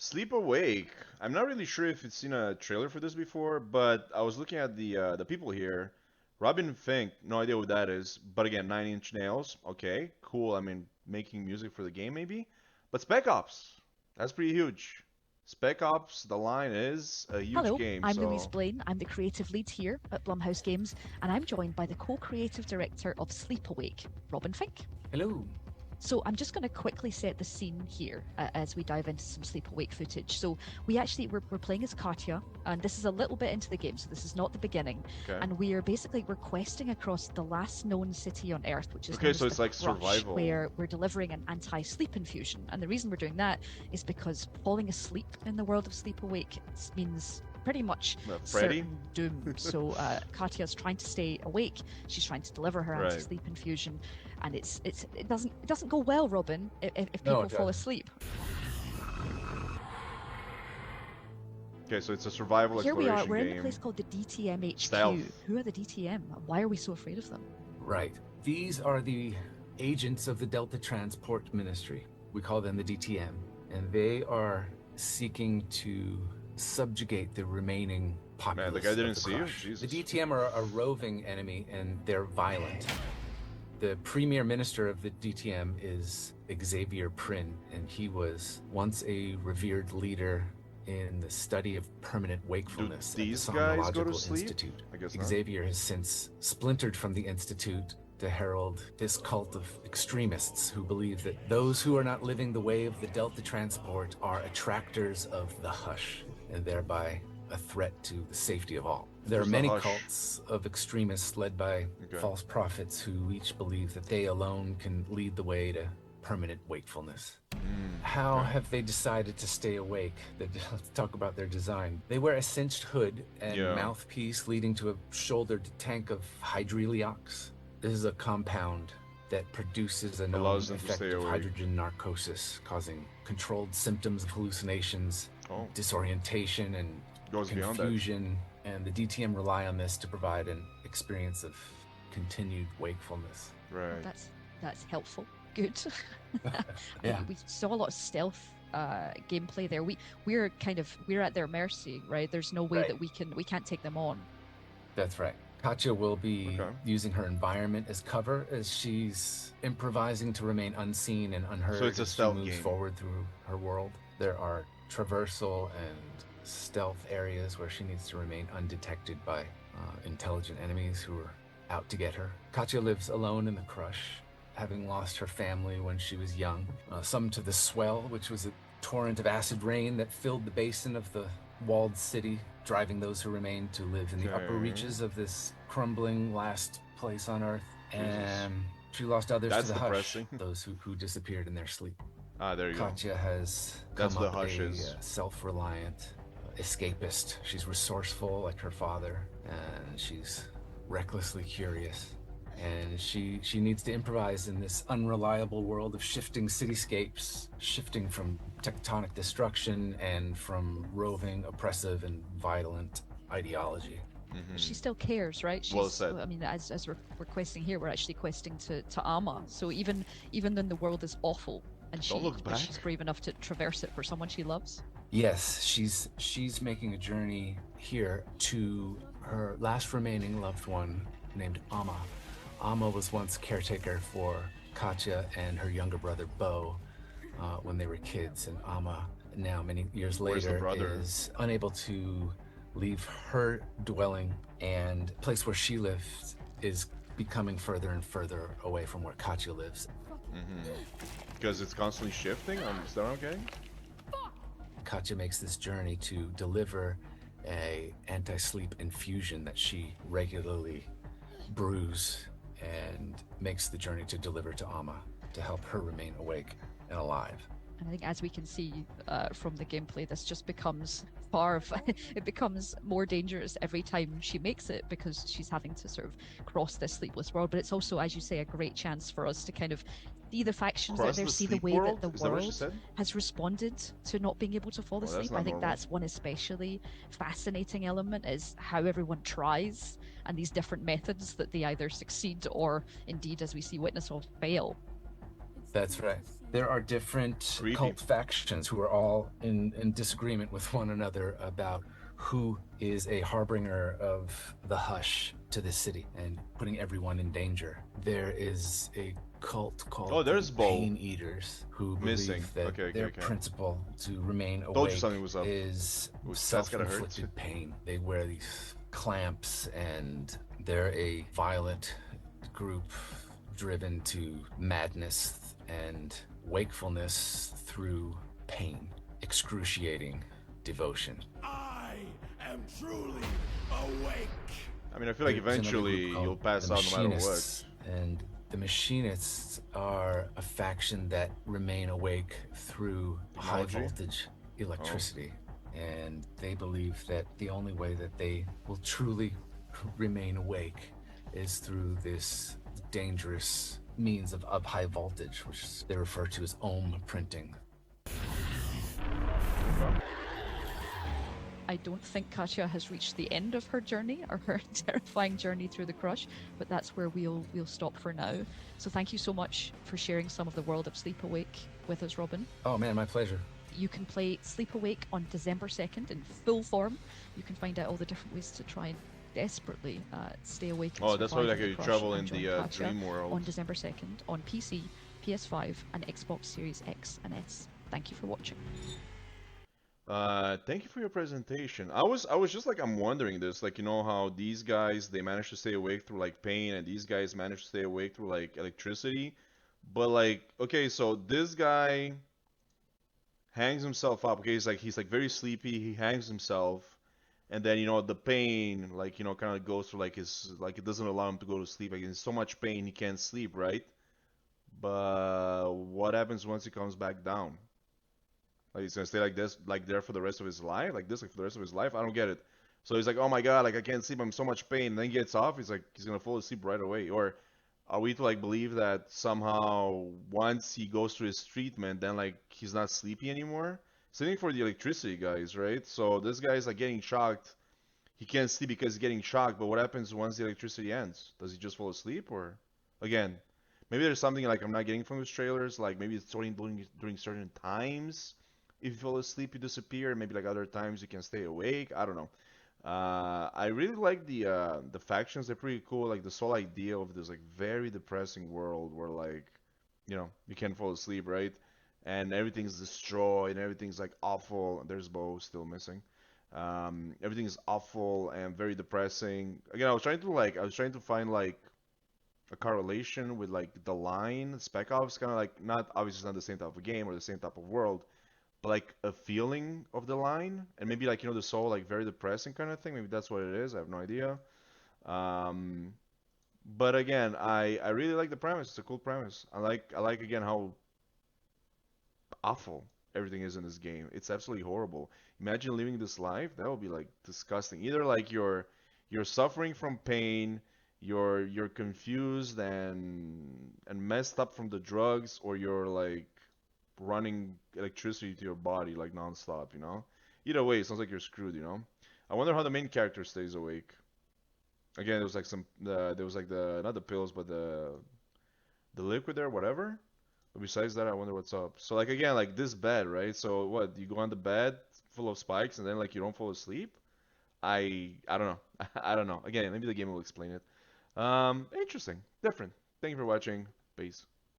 Sleep Awake. I'm not really sure if it's seen a trailer for this before, but I was looking at the people here. Robin Fink, no idea what that is. But again, Nine Inch Nails. Okay, cool. I mean, making music for the game maybe. But Spec Ops, that's pretty huge. Spec Ops, the line is a huge Hello, game. I'm Louise So Blaine. I'm the creative lead here at Blumhouse Games, and I'm joined by the co-creative director of Sleep Awake, Robin Fink. Hello. So I'm just going to quickly set the scene here as we dive into some Sleep Awake footage. So we're playing as Katya, and this is a little bit into the game, so this is not the beginning. okay, And we're questing across the last known city on Earth, which is okay, known so as it's the like Crush, survival. where we're delivering an anti-sleep infusion. And the reason we're doing that is because falling asleep in the world of Sleep Awake means pretty much Freddy, certain doom. So Katya's trying to stay awake. She's trying to deliver her right? anti-sleep infusion, and it doesn't go well, Robin, if No, people it fall doesn't. asleep. Okay, so it's a survival Here we are. exploration We're in the place game. called the DTM HQ. Stealth. Who are the DTM? Why are we so afraid of them? Right. These are the agents of the Delta Transport Ministry. We call them the DTM. And they are seeking to subjugate the remaining populace. Man, the guy didn't of the see you? Crush. Jesus. The DTM are a roving enemy and they're violent. The premier minister of the DTM is Xavier Prin, and he was once a revered leader in the study of permanent wakefulness Do at the these guys go to Somnological sleep? Institute. I guess not. Xavier has since splintered from the Institute to herald this cult of extremists who believe that those who are not living the way of the Delta Transport are attractors of the Hush, and thereby a threat to the safety of all. There are Who's the many Hush? cults of extremists led by Okay. false prophets who each believe that they alone can lead the way to permanent wakefulness. How okay. have they decided to stay awake? Let's talk about their design. They wear a cinched hood and Yeah. mouthpiece leading to a shouldered tank of hydreliox. This is a compound that produces a known Allows them to effect stay of awake. hydrogen narcosis, causing controlled symptoms of hallucinations, Oh, disorientation, and goes beyond that. confusion. And the DTM rely on this to provide an experience of continued wakefulness. Right. That's helpful. Good. Yeah. We saw a lot of stealth gameplay there. We're at their mercy, right? There's no way Right. that we can't take them on. That's right. Katya will be Okay. using her environment as cover as she's improvising to remain unseen and unheard So it's a as she stealth moves game. forward through her world. There are traversal and stealth areas where she needs to remain undetected by intelligent enemies who are out to get her. Katya lives alone in the Crush, having lost her family when she was young. Some to the Swell, which was a torrent of acid rain that filled the basin of the walled city, driving those who remained to live in the upper Okay. reaches of this crumbling last place on Earth. Jesus. And she lost others That's to the depressing. Hush, those who disappeared in their sleep. Ah, there you go. Katya has That's come the up Hush's. a self-reliant escapist. She's resourceful like her father, and she's recklessly curious. And she needs to improvise in this unreliable world of shifting cityscapes, shifting from tectonic destruction and from roving, oppressive, and violent ideology. She still cares, right? Well said. I mean, as we're questing here, we're actually questing to Ama. So even then the world is awful, and Don't look but back. she's brave enough to traverse it for someone she loves. Yes, she's making a journey here to her last remaining loved one named Amma. Amma was once caretaker for Katya and her younger brother Bo when they were kids, and Amma now many years Where's the later brother? is unable to leave her dwelling, and the place where she lives is becoming further and further away from where Katya lives. Because it's constantly shifting. Is that okay? Katya makes this journey to deliver a anti-sleep infusion that she regularly brews and makes the journey to deliver to Amma to help her remain awake and alive. And I think, as we can see from the gameplay, this just becomes it becomes more dangerous every time she makes it, because she's having to sort of cross this sleepless world. But it's also, as you say, a great chance for us to kind of see the factions Cross out there, the see the sleep way world? that the Is that what she world said? has responded to not being able to fall Well, that's asleep. not I think normal. that's one especially fascinating element, is how everyone tries, and these different methods that they either succeed or, indeed, as we see witness of, fail. That's right. There are different Creepy. cult factions who are all in disagreement with one another about who is a harbinger of the hush to the city and putting everyone in danger. There is a cult Oh, called the there's Bo Pain Eaters who missing. believe that Okay, okay, their okay. principle to remain Told you awake something was up. is That's gotta hurt. self-inflicted pain. They wear these clamps and they're a violent group driven to madness and wakefulness through pain, excruciating devotion. I am truly awake. I mean, I feel like There's another group eventually called you'll pass the out no matter what. Machinists, and the Machinists are a faction that remain awake through high Technology? voltage electricity. And they believe that the only way that they will truly remain awake is through this dangerous means of high voltage, which they refer to as ohm printing. I don't think Katya has reached the end of her journey or her terrifying journey through the crush, but that's where we'll stop for now. So thank you so much for sharing some of the world of Sleep Awake with us, Robin. Oh man, my pleasure. You can play Sleep Awake on December 2nd in full form. You can find out all the different ways to try and desperately stay awake and Oh, that's why survive like in you the crush travel in and join the Katya dream world. on December 2nd on PC, PS5 and Xbox Series X and S. Thank you for watching. Thank you for your presentation. I was just like I'm wondering this, like you know how these guys they manage to stay awake through like pain, and these guys manage to stay awake through like electricity. But like, okay, so this guy hangs himself up. Okay, he's like very sleepy. He hangs himself, and then you know the pain, like you know, kind of goes through like his like it doesn't allow him to go to sleep. Like in so much pain he can't sleep, right? But what happens once he comes back down? Like he's gonna stay like this, like there for the rest of his life, like this, like for the rest of his life. I don't get it. So he's like, oh my god, like I can't sleep, I'm in so much pain. And then he gets off. He's like, he's gonna fall asleep right away. Or are we to like believe that somehow once he goes through his treatment, then like he's not sleepy anymore? Same thing for the electricity guys, right? So this guy's like getting shocked. He can't sleep because he's getting shocked. But what happens once the electricity ends? Does he just fall asleep, or again? Maybe there's something like I'm not getting from those trailers. Like maybe it's only during certain times. If you fall asleep, you disappear. Maybe like other times you can stay awake. I don't know. I really like the factions. They're pretty cool. Like this whole idea of this like very depressing world where like you know you can't fall asleep, right? And everything's destroyed and everything's like awful. There's Bo still missing. Everything is awful and very depressing. Again, I was trying to find like a correlation with like the line Spec Ops, kind of like not obviously it's not the same type of game or the same type of world, but like a feeling of the line, and maybe like you know the soul like very depressing kind of thing. Maybe that's what it is. I have no idea. Um, but again, I really like the premise. It's a cool premise. I like again how awful everything is in this game. It's absolutely horrible. Imagine living this life. That would be like disgusting. Either like you're suffering from pain, you're confused and messed up from the drugs, or you're like running electricity to your body like nonstop, you know? Either way, it sounds like you're screwed, you know? I wonder how the main character stays awake. Again, there was like there was like the not the pills, but the liquid there, whatever. But besides that, I wonder what's up. So like again, like this bed, right? So what? You go on the bed full of spikes, and then like you don't fall asleep. I don't know. I don't know. Again, maybe the game will explain it. Interesting, different. Thank you for watching. Peace.